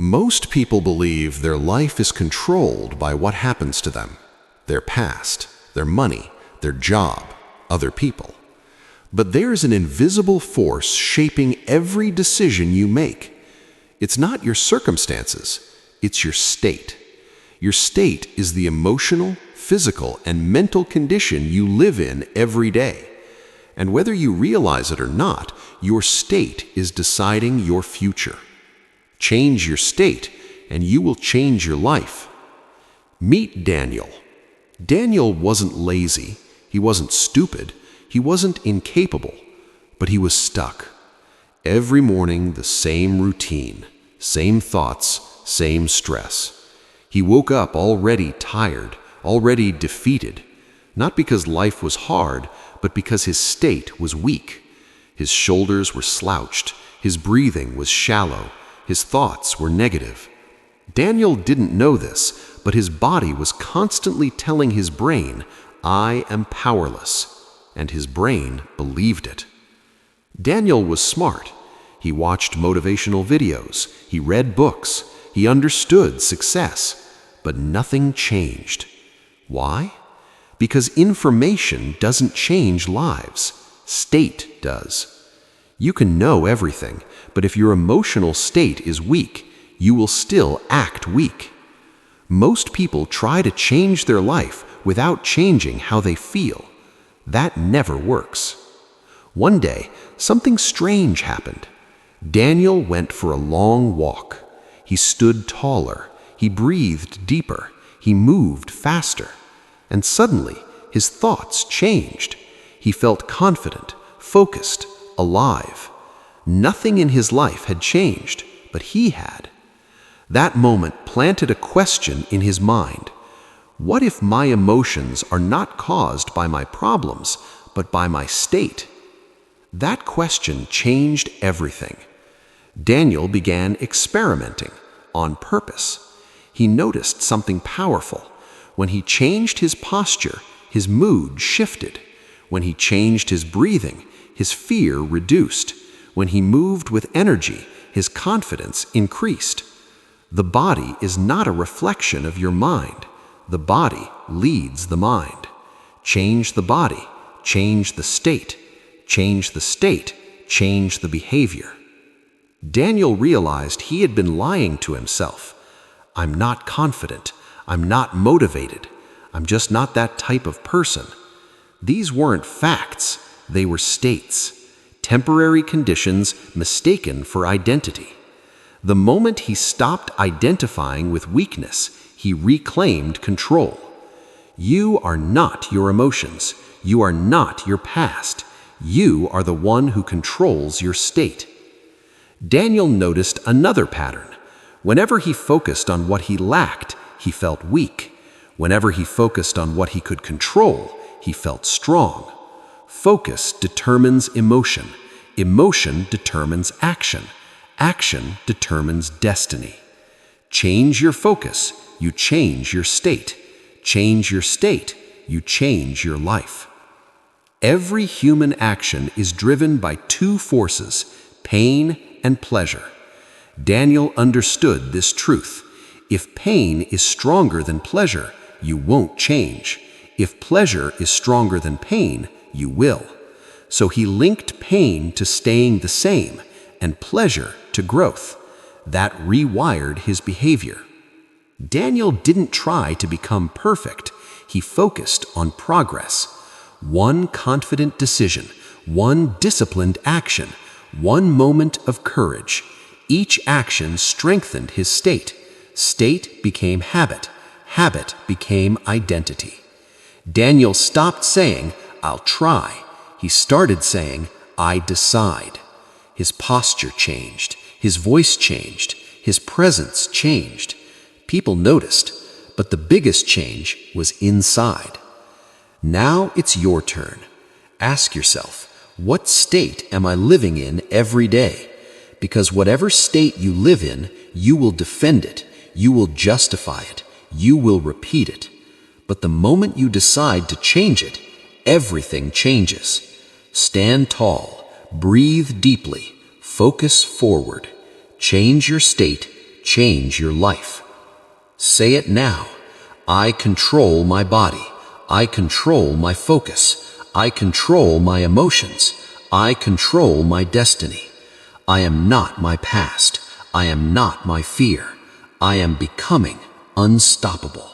Most people believe their life is controlled by what happens to them, their past, their money, their job, other people. But there's an invisible force shaping every decision you make. It's not your circumstances, it's your state. Your state is the emotional, physical, and mental condition you live in every day. And whether you realize it or not, your state is deciding your future. Change your state, and you will change your life. Meet Daniel. Daniel wasn't lazy, he wasn't stupid, he wasn't incapable, but he was stuck. Every morning, the same routine, same thoughts, same stress. He woke up already tired, already defeated, not because life was hard, but because his state was weak. His shoulders were slouched, his breathing was shallow, his thoughts were negative. Daniel didn't know this, but his body was constantly telling his brain, "I am powerless," and his brain believed it. Daniel was smart. He watched motivational videos, he read books, he understood success, but nothing changed. Why? Because information doesn't change lives, state does. You can know everything, but if your emotional state is weak, you will still act weak. Most people try to change their life without changing how they feel. That never works. One day, something strange happened. Daniel went for a long walk. He stood taller, he breathed deeper, he moved faster. And suddenly, his thoughts changed. He felt confident, focused, alive. Nothing in his life had changed, but he had. That moment planted a question in his mind. What if my emotions are not caused by my problems, but by my state? That question changed everything. Daniel began experimenting on purpose. He noticed something powerful. When he changed his posture, his mood shifted. When he changed his breathing, his fear reduced. When he moved with energy, his confidence increased. The body is not a reflection of your mind. The body leads the mind. Change the body, change the state. Change the state, change the behavior. Daniel realized he had been lying to himself. I'm not confident. I'm not motivated. I'm just not that type of person. These weren't facts. They were states, temporary conditions mistaken for identity. The moment he stopped identifying with weakness, he reclaimed control. You are not your emotions. You are not your past. You are the one who controls your state. Daniel noticed another pattern. Whenever he focused on what he lacked, he felt weak. Whenever he focused on what he could control, he felt strong. Focus determines emotion. Emotion determines action. Action determines destiny. Change your focus, you change your state. Change your state, you change your life. Every human action is driven by two forces, pain and pleasure. Daniel understood this truth. If pain is stronger than pleasure, you won't change. If pleasure is stronger than pain, you will. So he linked pain to staying the same and pleasure to growth. That rewired his behavior. Daniel didn't try to become perfect. He focused on progress. One confident decision, one disciplined action, one moment of courage. Each action strengthened his state. State became habit. Habit became identity. Daniel stopped saying, "I'll try." He started saying, "I decide." His posture changed. His voice changed. His presence changed. People noticed, but the biggest change was inside. Now it's your turn. Ask yourself, what state am I living in every day? Because whatever state you live in, you will defend it, you will justify it, you will repeat it. But the moment you decide to change it, everything changes. Stand tall, breathe deeply, focus forward. Change your state, change your life. Say it now. I control my body. I control my focus. I control my emotions. I control my destiny. I am not my past. I am not my fear. I am becoming unstoppable.